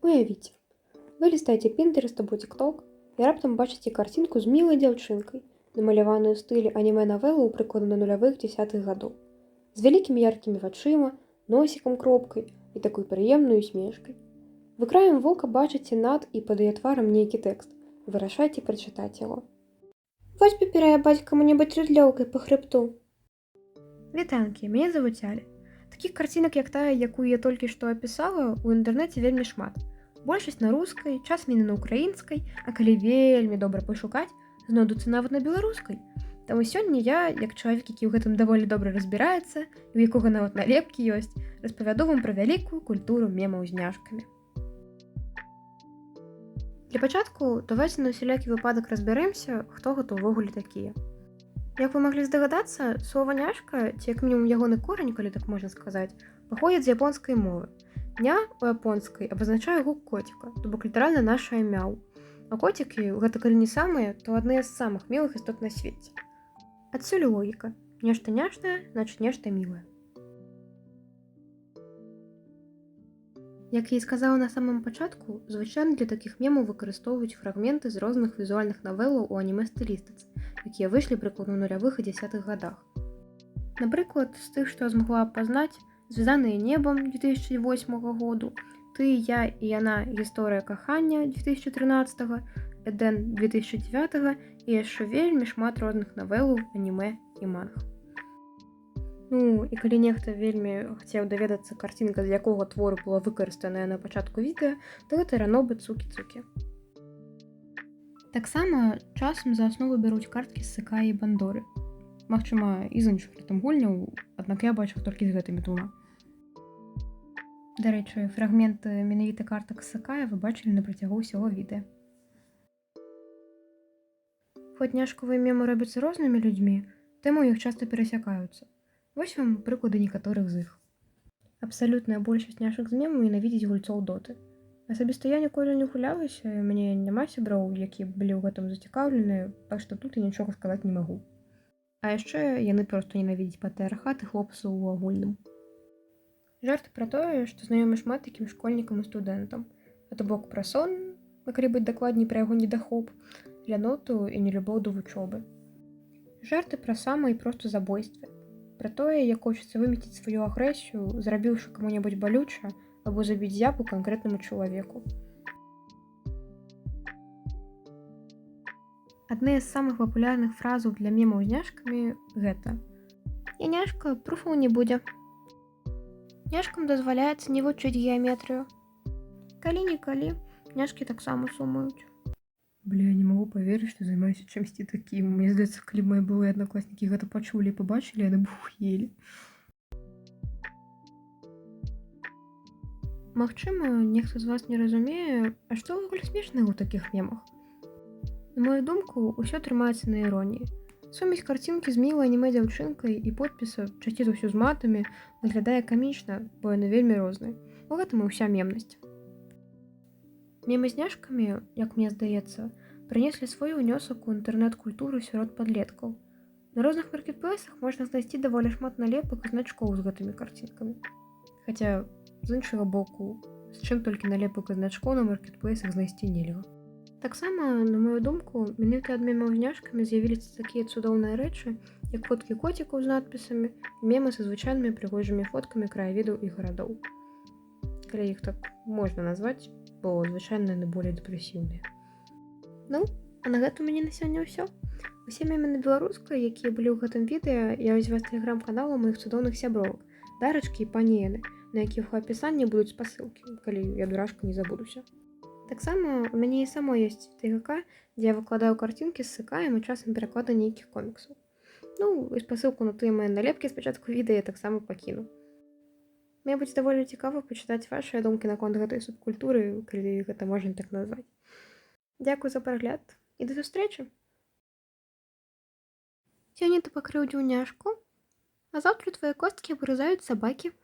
Уявіце, вы лістаеце Pinterest або TikTok і раптам бачыце карцінку з мілай дзяўчынкай, намаляваную ў стылі анімэ-навелаў прыкладна нулявых дзесятых гадоў, з вялікімі яркімі вачыма, носікам кропкай і такой прыемнай усмешкай. Вы краем вока бачыце над і пад яе тварам нейкі тэкст і вырашаеце прачытаць яго. Вось бы пераябаць каму-небудзь рыдлёўкай па хрыбту. Вітанкі, мяне завуць Аля. Такіх карцінак, як тая, якую я толькі што апісала, у інтэрнэце вельмі шмат. Большасць на рускай, часамі на украінскай, а калі вельмі добра пашукаць, знойдуцца нават на беларускай. Таму сёння я, як чалавек, які ў гэтым даволі добра разбіраецца, і у якога нават налепкі ёсць, распавяду вам пра вялікую культуру мемаў з няшкамі. Для пачатку давайце на усялякі выпадак разбярэмся, хто гэта ўвогуле такія. Як вы маглі здагадацца, слова няшка, ці як мінімум ягоны корань, калі так можна сказаць, паходзіць з японскай мовы. Ня у японскай абазначае гук коціка, то бок літаральна нашае мяў. А коцікі, гэта калі не самыя, то адныя з самых мілых істот на свеце. Адсюль логіка. Нешта няшнае, значыць нешта мілае. Як я і сказала на самым пачатку, звычайна для такіх мемаў выкарыстоўваюць фрагменты з розных візуальных навелаў у анімэ-стылістыцы, якія выйшлі прыкладна ў нулявых і дзесятых гадах. Напрыклад, з тых, што я змагла пазнаць, «Звязаныя небам» 2008 году, «Ты, я і яна. Гісторыя кахання» 2013, «Эден» 2009 і яшчэ вельмі шмат розных навелаў, анімэ і манг. Ну, і калі нехта вельмі хацеў даведацца, карцінка з якога твору была выкарыстаная на пачатку відэа, то гэта ранобы цукі-цукі. Таксама часам за аснову бяруць карткі з Сыкаі і Бандоры. Магчыма, і з іншых там гульняў, аднак я бачыў толькі з гэтымі двума. Дарэчы, фрагменты менавіта картак з Сыкаі вы бачылі на працягу ўсяго відэа. Хоць няшкавыя мемы робяцца рознымі людзьмі, тэмы ў іх часта перасякаюцца. Вось вам прыклады некаторых з іх. Абсалютная большасць няшак з мемаў ненавідзіць гульцоў доты. Асабіста я ніколі не гулялася, і мяне няма сяброў, якія былі ў гэтым зацікаўленыя, так што тут я нічога сказаць не магу. А яшчэ яны проста ненавідзяць патрыархат і хлопцаў у агульным. Жарты пра тое, што знаёмы шмат такім школьнікам і студэнтам, а то бок пра сон, а калі быць дакладней пра яго недахоп, ляноту і нелюбоў да вучобы. Жарты пра сама і проста забойствы, пра тое, як хочацца вымеціць сваю агрэсію, зрабіўшы каму-небудзь балюча або забіць зябу канкрэтнаму чалавеку. Адны з самых папулярных фразаў для мемаў з няшкамі гэта: «Я няшка, пруфаў не будзе». Няшкам дазваляецца не вучыць геаметрыю. Калі-нікалі, няшкі таксама сумуюць. Бля, я не магу паверыць, што займаюся чымсьці такім. Мне здаецца, калі мае былыя аднакласнікі гэта пачулі і пабачылі, яны б ухелі. Магчыма, нехта з вас не разумее, а што ўвогуле смешнага ў такіх мемах? На мою думку, ўсё трымаецца на іроніі. Сумесь карцінкі з мілай анімэ-дзяўчынкай і подпіса, часцей за ўсё з матамі, выглядае камічна, бо яны вельмі розныя. У гэтым і ўся мемнасць. Мемы з няшкамі, як мне здаецца, прынеслі свой унёсак у інтэрнэт-культуру сярод падлеткаў. На розных маркетплейсах можна знайсці даволі шмат налепак і значкоў з гэтымі карцінкамі. Хаця, з іншага боку, з чым толькі налепак і значкоў на маркетплейсах знайсці нельга. Таксама, на мою думку, менавіта ад мемаў з няшкамі з'явіліся такія цудоўныя рэчы, як фоткі коцікаў з надпісамі і мемы са звычайнымі прыгожымі фоткамі краявідаў і гарадоў. Калі іх так можна назваць, бо звычайна яны болей дэпрэсіўныя. Ну, а на гэта ў мяне на сёння ўсё. Усе мемы на беларускай, якія былі ў гэтым відэа, я вазьму з тэлеграм-каналу маіх цудоўных сябровак, Дарачкі і пані Эны, на якіх у апісанні будуць спасылкі, калі я, дурашка, не забудуся. Таксама у мяне і само ёсць ТГК, дзе я выкладаю карцінкі з Сыкаем і часам пераклады нейкіх коміксаў. Ну, і спасылку на тыя мае налепкі з пачатку відэа я таксама пакіну. Мне будзе даволі цікава пачытаць вашыя думкі наконт гэтай субкультуры, калі гэта можна так назваць. Дзякуй за прагляд і да сустрэчы! Сёння ты пакрыўдзіў няшку, а заўтра твае косткі абгрызаюць сабакі.